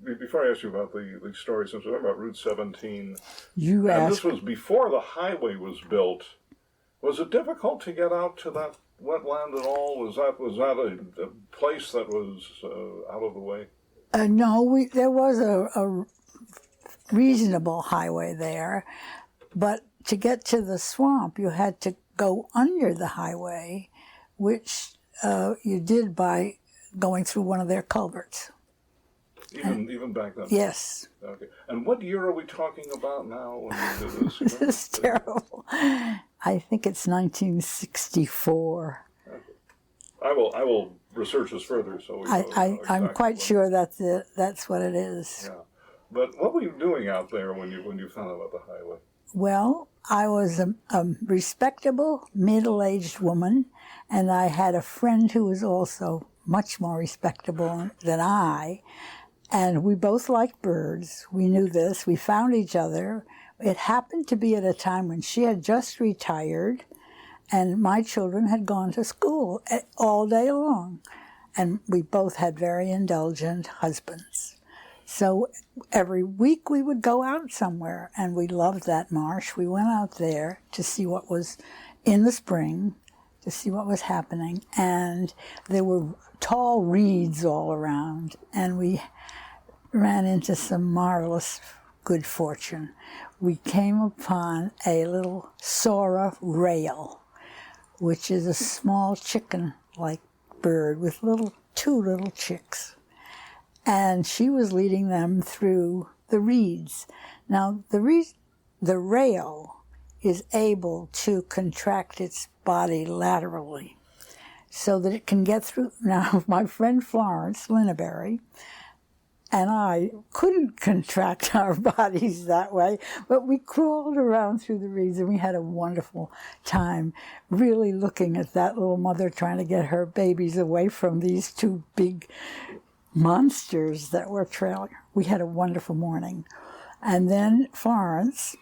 before I ask you about the story, since we're talking about Route 17, this was before the highway was built. Was it difficult to get out to that wetland at all? Was that a place that was out of the way? No, there was a reasonable highway there, but to get to the swamp, you had to go under the highway, which you did by going through one of their culverts. Even back then? Yes. Okay. And what year are we talking about now when we did this? This is terrible. I think it's 1964. Okay. I will research this further. So I'm quite sure that's what it is. Yeah. But what were you doing out there when you found out about the highway? Well, I was a respectable, middle-aged woman, and I had a friend who was also much more respectable than I, and we both liked birds. We knew this. We found each other. It happened to be at a time when she had just retired, and my children had gone to school all day long, and we both had very indulgent husbands. So every week we would go out somewhere, and we loved that marsh. We went out there to see what was in the spring, to see what was happening, and there were tall reeds all around, and we ran into some marvelous good fortune. We came upon a little Sora rail, which is a small chicken-like bird with two little chicks. And she was leading them through the reeds. Now, the rail is able to contract its body laterally so that it can get through. Now, my friend Florence Linaberry and I couldn't contract our bodies that way, but we crawled around through the reeds, and we had a wonderful time really looking at that little mother trying to get her babies away from these two big monsters that were trailing. We had a wonderful morning. And then Florence,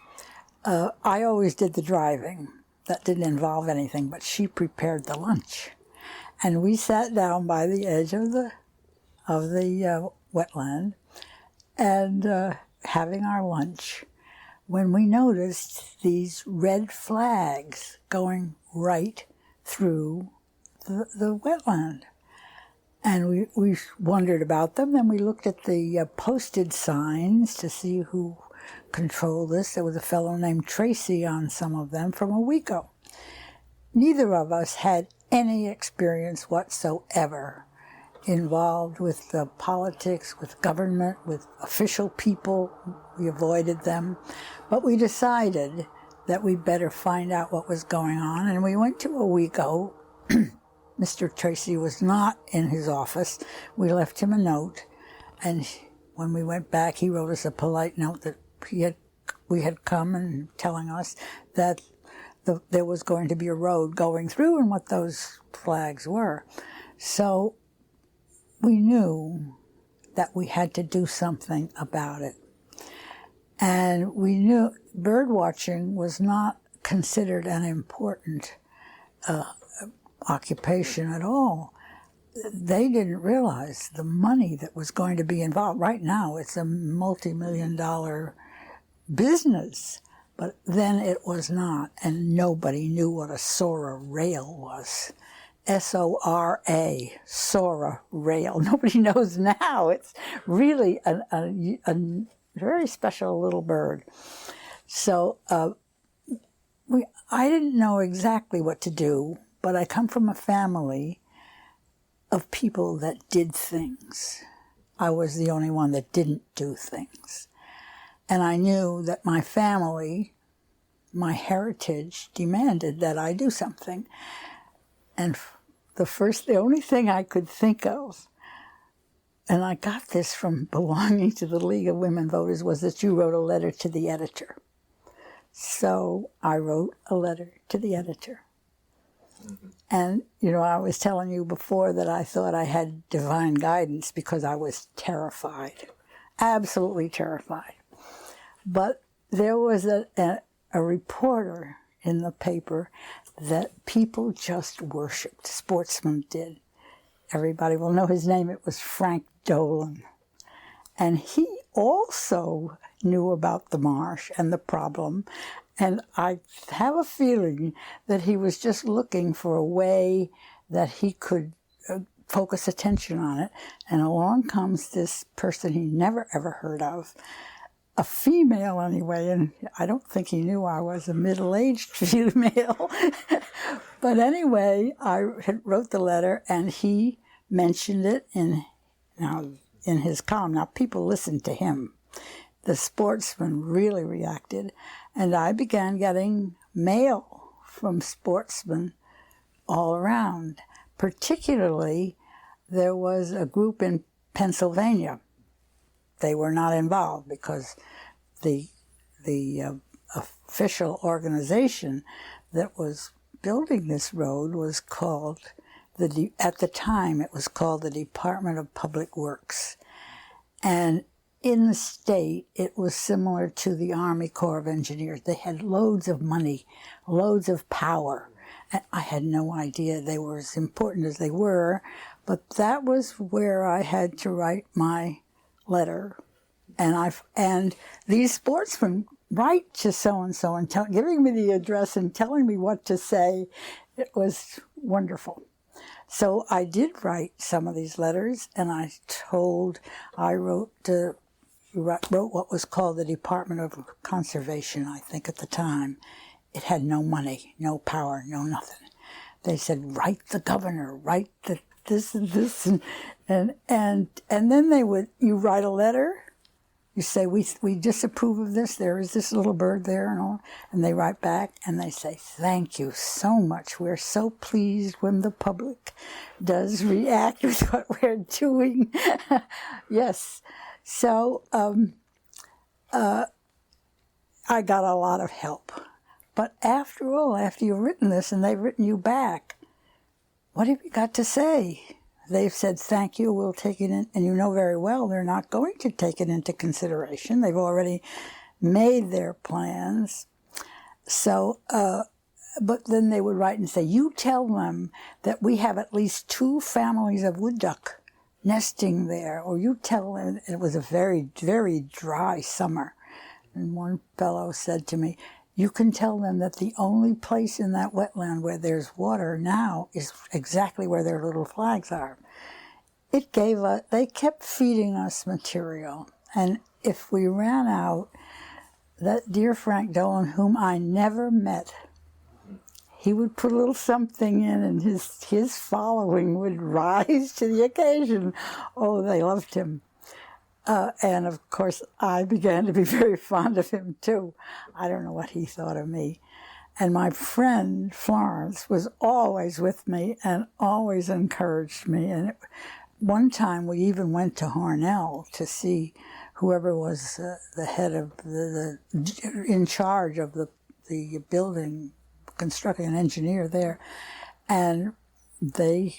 I always did the driving. That didn't involve anything, but she prepared the lunch. And we sat down by the edge of the wetland and having our lunch when we noticed these red flags going right through the wetland. And we wondered about them, and we looked at the posted signs to see who controlled this. There was a fellow named Tracy on some of them from Owego. Neither of us had any experience whatsoever involved with the politics, with government, with official people. We avoided them. But we decided that we'd better find out what was going on, and we went to Owego. Mr. Tracy was not in his office. We left him a note, and when we went back, he wrote us a polite note that we had come and telling us that there was going to be a road going through and what those flags were. So we knew that we had to do something about it. And we knew bird watching was not considered an important occupation at all. They didn't realize the money that was going to be involved. Right now, it's a multi-million-dollar business, but then it was not, and nobody knew what a Sora rail was. S-O-R-A, Sora rail. Nobody knows now. It's really a very special little bird. So I didn't know exactly what to do, but I come from a family of people that did things. I was the only one that didn't do things. And I knew that my family, my heritage, demanded that I do something. And the only thing I could think of, and I got this from belonging to the League of Women Voters, was that you wrote a letter to the editor. So I wrote a letter to the editor. Mm-hmm. And, I was telling you before that I thought I had divine guidance because I was terrified, absolutely terrified. But there was a reporter in the paper that people just worshipped. Sportsmen did. Everybody will know his name. It was Frank Dolan. And he also knew about the marsh and the problem. And I have a feeling that he was just looking for a way that he could focus attention on it. And along comes this person he never ever heard of, a female anyway, and I don't think he knew I was a middle-aged female. But anyway, I wrote the letter, and he mentioned it in his column. Now, people listened to him. The sportsmen really reacted, and I began getting mail from sportsmen all around. Particularly, there was a group in Pennsylvania. They were not involved because the official organization that was building this road was called, at the time it was called the Department of Public Works. And in the state, it was similar to the Army Corps of Engineers. They had loads of money, loads of power. And I had no idea they were as important as they were, but that was where I had to write my letter. And these sportsmen write to so-and-so and giving me the address and telling me what to say. It was wonderful. So I did write some of these letters, and I wrote what was called the Department of Conservation, I think at the time. It had no money, no power, no nothing. They said, write the governor, write this and this, and then you write a letter. You say, we disapprove of this, there is this little bird there and all. And they write back and they say, thank you so much. We're so pleased when the public does react with what we're doing. Yes. So I got a lot of help. But after all, after you've written this and they've written you back, what have you got to say? They've said, thank you, we'll take it in. And you know very well they're not going to take it into consideration. They've already made their plans. So, but then they would write and say, you tell them that we have at least 2 families of wood duck nesting there. Or you tell them, it was a very, very dry summer. And one fellow said to me, you can tell them that the only place in that wetland where there's water now is exactly where their little flags are. They kept feeding us material. And if we ran out, that dear Frank Dolan, whom I never met, he would put a little something in and his following would rise to the occasion. Oh, they loved him. And of course, I began to be very fond of him too. I don't know what he thought of me. And my friend, Florence, was always with me and always encouraged me. And one time we even went to Hornell to see whoever was the head of in charge of the building, constructing an engineer there. And they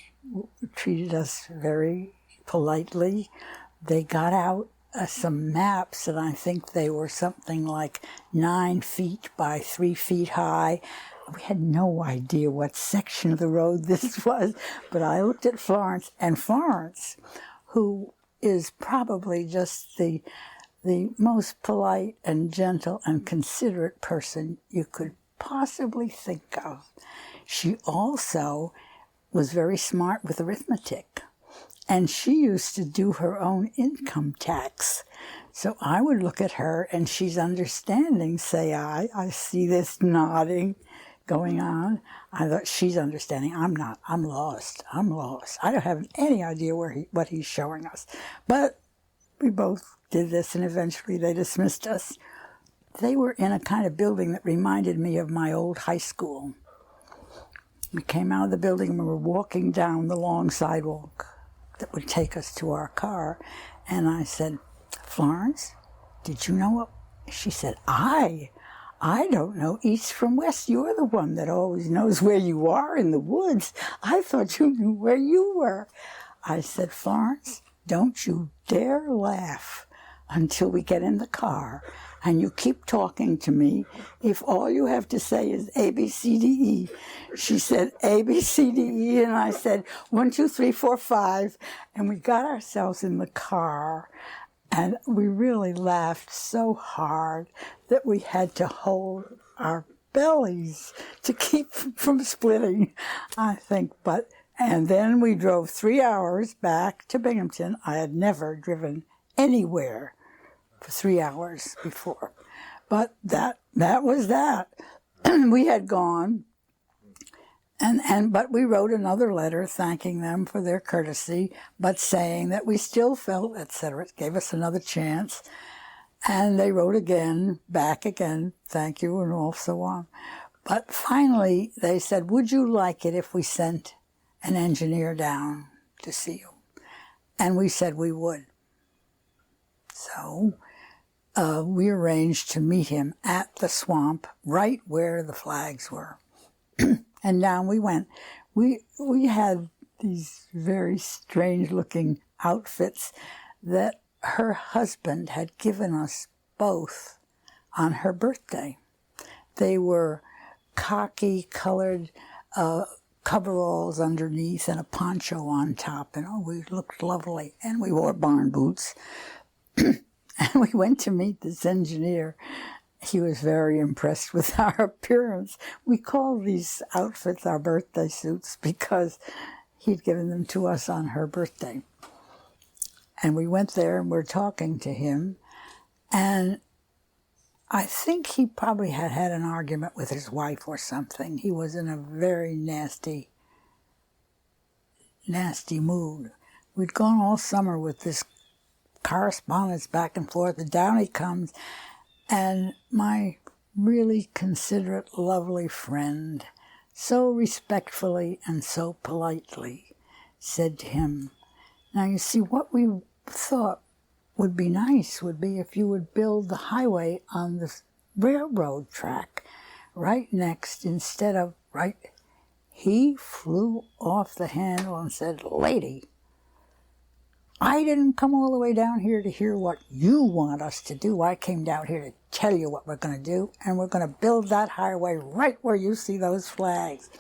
treated us very politely. They got out some maps, and I think they were something like 9 feet by 3 feet high. We had no idea what section of the road this was, but I looked at Florence, and Florence, who is probably just the most polite and gentle and considerate person you could possibly think of. She also was very smart with arithmetic. And she used to do her own income tax. So I would look at her, and she's understanding, say I. I see this nodding going on. I thought, she's understanding. I'm not. I'm lost. I don't have any idea what he's showing us. But we both did this, and eventually they dismissed us. They were in a kind of building that reminded me of my old high school. We came out of the building, and we were walking down the long sidewalk that would take us to our car. And I said, Florence, did you know what? She said, I don't know east from west. You're the one that always knows where you are in the woods. I thought you knew where you were. I said, Florence, don't you dare laugh until we get in the car. And you keep talking to me if all you have to say is A, B, C, D, E. She said, A, B, C, D, E. And I said, 1, 2, 3, 4, 5. And we got ourselves in the car. And we really laughed so hard that we had to hold our bellies to keep from splitting, I think. And then we drove 3 hours back to Binghamton. I had never driven anywhere for 3 hours before. But that was that. We had gone, but we wrote another letter thanking them for their courtesy, but saying that we still felt, etc. It gave us another chance. And they wrote again, back again, thank you, and all so on. But finally, they said, would you like it if we sent an engineer down to see you? And we said we would. So we arranged to meet him at the swamp, right where the flags were. And down we went. We had these very strange-looking outfits that her husband had given us both on her birthday. They were khaki-colored coveralls underneath and a poncho on top, and we looked lovely. And we wore barn boots. And we went to meet this engineer. He was very impressed with our appearance. We called these outfits our birthday suits because he'd given them to us on her birthday. And we went there and we're talking to him. And I think he probably had had an argument with his wife or something. He was in a very nasty mood. We'd gone all summer with this correspondence back and forth, and down he comes. And my really considerate, lovely friend, so respectfully and so politely, said to him, now you see, what we thought would be nice would be if you would build the highway on the railroad track right next instead of right. He flew off the handle and said, lady, I didn't come all the way down here to hear what you want us to do. I came down here to tell you what we're going to do, and we're going to build that highway right where you see those flags.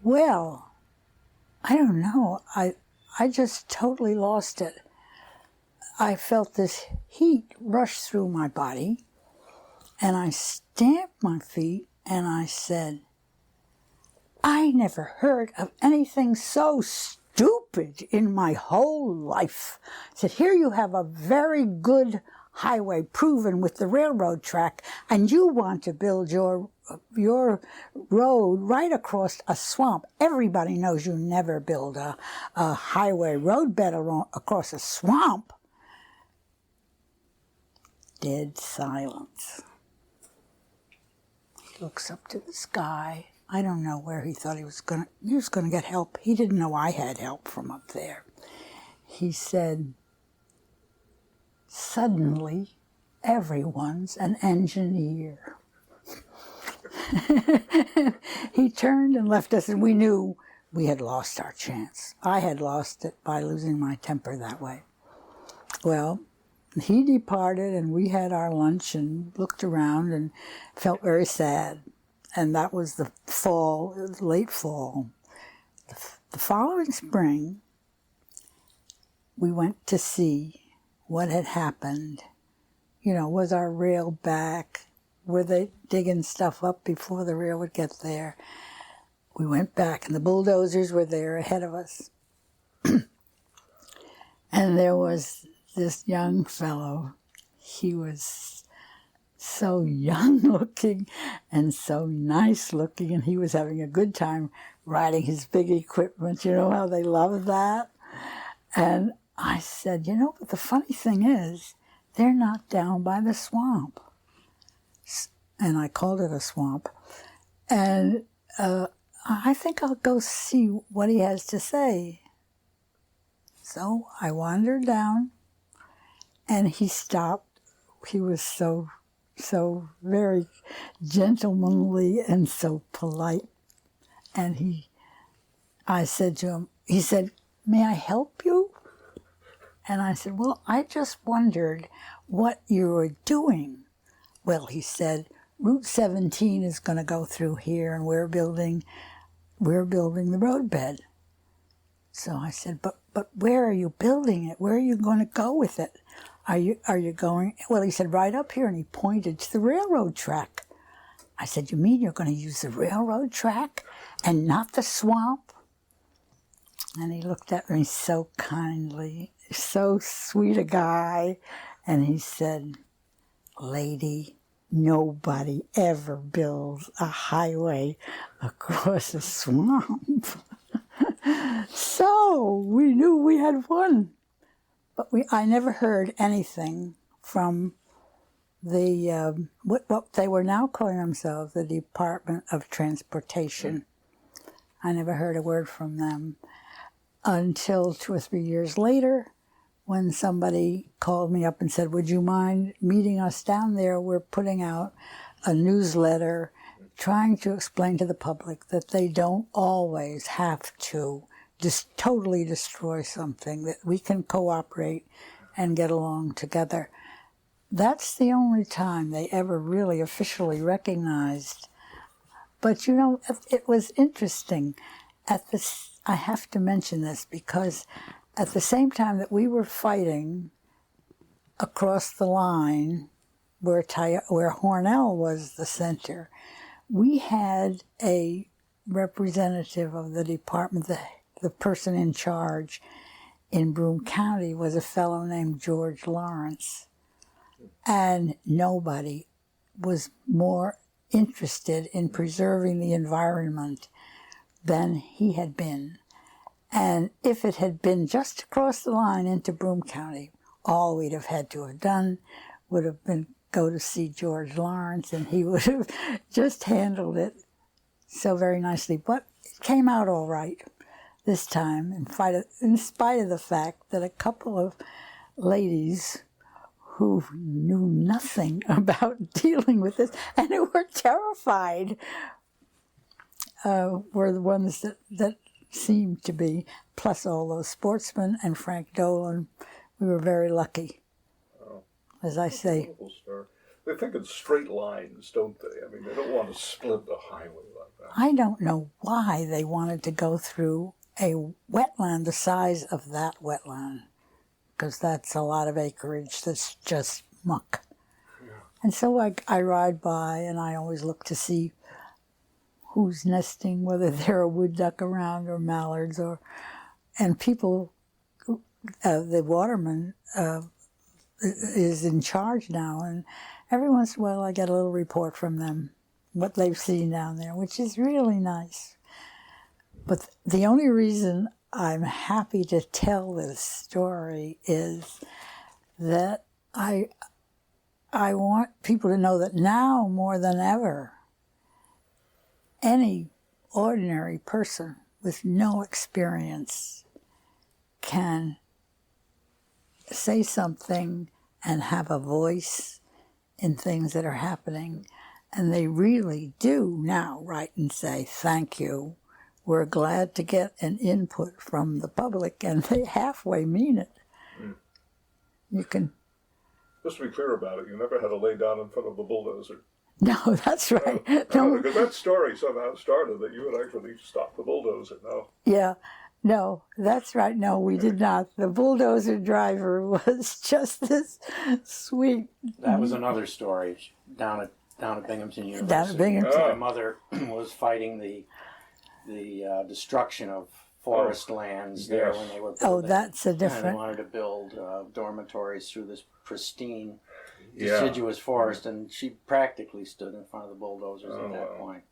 Well, I don't know. I just totally lost it. I felt this heat rush through my body, and I stamped my feet, and I said, I never heard of anything so stupid in my whole life. I said, here you have a very good highway proven with the railroad track, and you want to build your road right across a swamp. Everybody knows you never build a highway roadbed across a swamp. Dead silence. He looks up to the sky. I don't know where he thought he was going to get help. He didn't know I had help from up there. He said, suddenly, everyone's an engineer. He turned and left us, and we knew we had lost our chance. I had lost it by losing my temper that way. Well, he departed, and we had our lunch and looked around and felt very sad. And that was the fall, late fall. The following spring, we went to see what had happened. You know, was our rail back? Were they digging stuff up before the rail would get there? We went back, and the bulldozers were there ahead of us. And there was this young fellow. He was so young looking and so nice looking, and he was having a good time riding his big equipment. You know how they love that? And I said, you know, but the funny thing is, they're not down by the swamp. And I called it a swamp. And I think I'll go see what he has to say. So I wandered down, and he stopped. He was so very gentlemanly and so polite. And I said to him, he said, may I help you? And I said, well, I just wondered what you were doing. Well, he said, Route 17 is going to go through here, and we're building the roadbed. So I said, but where are you building it? Where are you going to go with it? are you going? Well, he said, right up here, and he pointed to the railroad track. I said, you mean you're going to use the railroad track and not the swamp? And he looked at me so kindly, so sweet a guy, and he said, lady, nobody ever builds a highway across a swamp. So we knew we had won. But I never heard anything from the, what they were now calling themselves, the Department of Transportation. I never heard a word from them until 2 or 3 years later, when somebody called me up and said, would you mind meeting us down there? We're putting out a newsletter trying to explain to the public that they don't always have to just totally destroy something, that we can cooperate and get along together. That's the only time they ever really officially recognized. But you know, it was interesting. I have to mention this because at the same time that we were fighting across the line where Hornell was the center, we had a representative of the department, the person in charge in Broome County was a fellow named George Lawrence. And nobody was more interested in preserving the environment than he had been. And if it had been just across the line into Broome County, all we'd have had to have done would have been go to see George Lawrence, and he would have just handled it so very nicely. But it came out all right this time, in spite of the fact that a couple of ladies who knew nothing about dealing with this and who were terrified were the ones that seemed to be, plus all those sportsmen and Frank Dolan. We were very lucky, as I say. They think in straight lines, don't they? I mean, they don't want to split the highway like that. I don't know why they wanted to go through a wetland the size of that wetland, because that's a lot of acreage that's just muck. Yeah. And so I ride by, and I always look to see who's nesting, whether there are wood duck around or mallards, and people, the Waterman is in charge now, and every once in a while I get a little report from them, what they've seen down there, which is really nice. But the only reason I'm happy to tell this story is that I want people to know that now more than ever, any ordinary person with no experience can say something and have a voice in things that are happening. And they really do now write and say, thank you. We're glad to get an input from the public, and they halfway mean it. Mm. You can... Just to be clear about it, you never had to lay down in front of the bulldozer. No, that's right. No, because that story somehow started that you would actually stop the bulldozer, no? Yeah, no, that's right. No, we did not. The bulldozer driver was just this sweet... That was another story down at Binghamton University. Down at Binghamton. My mother was fighting the destruction of forest lands there when they were building. Oh, that's a different... And they wanted to build dormitories through this pristine, deciduous forest, and she practically stood in front of the bulldozers at that point.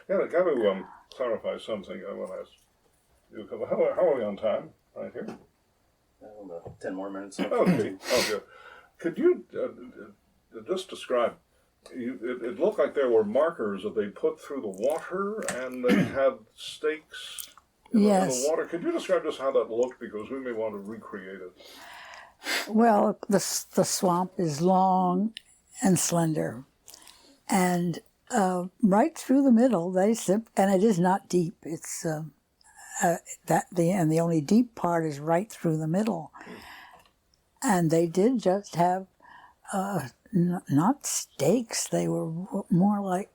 Yeah, I got to clarify something I want to ask you. How are we on time right here? About 10 more minutes. Okay. Could you just describe... It looked like there were markers that they put through the water, and they had stakes in the water. Could you describe just how that looked, because we may want to recreate it? Well, the swamp is long and slender, and right through the middle, and it is not deep. It's the only deep part is right through the middle, and they did just have. Not stakes, they were more like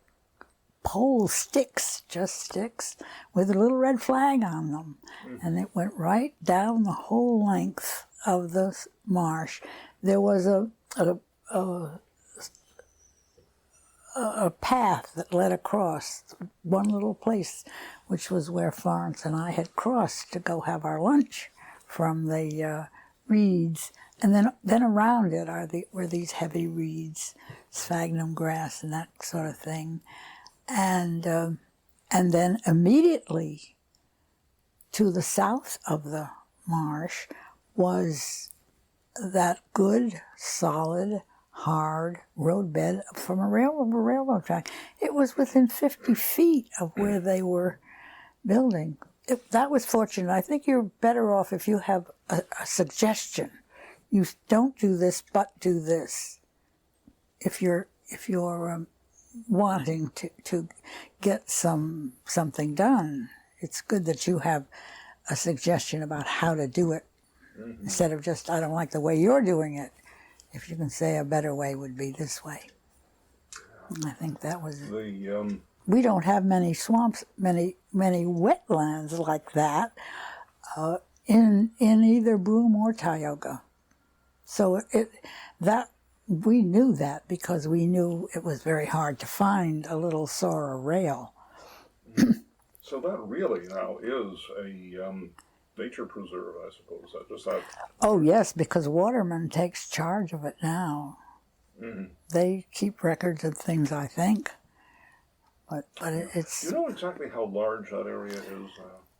pole sticks, just sticks, with a little red flag on them. Mm-hmm. And it went right down the whole length of the marsh, there was a path that led across one little place, which was where Florence and I had crossed to go have our lunch from the reeds, and then around it were these heavy reeds, sphagnum grass, and that sort of thing, and then immediately to the south of the marsh was that good, solid, hard roadbed from a railroad track. It was within 50 feet of where they were building. That was fortunate. I think you're better off if you have a suggestion. You don't do this, but do this. If you're wanting to get something done, it's good that you have a suggestion about how to do it, instead of just, I don't like the way you're doing it. If you can say a better way would be this way. I think that was it. We don't have many swamps, many wetlands like that in either Broome or Tioga. So we knew that because we knew it was very hard to find a little Sora rail. So that really now is a nature preserve, I suppose. Oh yes, because Waterman takes charge of it now. Mm-hmm. They keep records of things, I think. But it's... Do you know exactly how large that area is?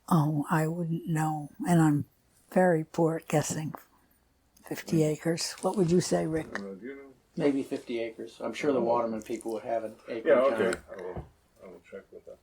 Oh, I wouldn't know. And I'm very poor at guessing. 50 acres. What would you say, Rick? Do you know? Maybe 50 acres. I'm sure the Waterman people would have an acre. Yeah, okay. I will check with that.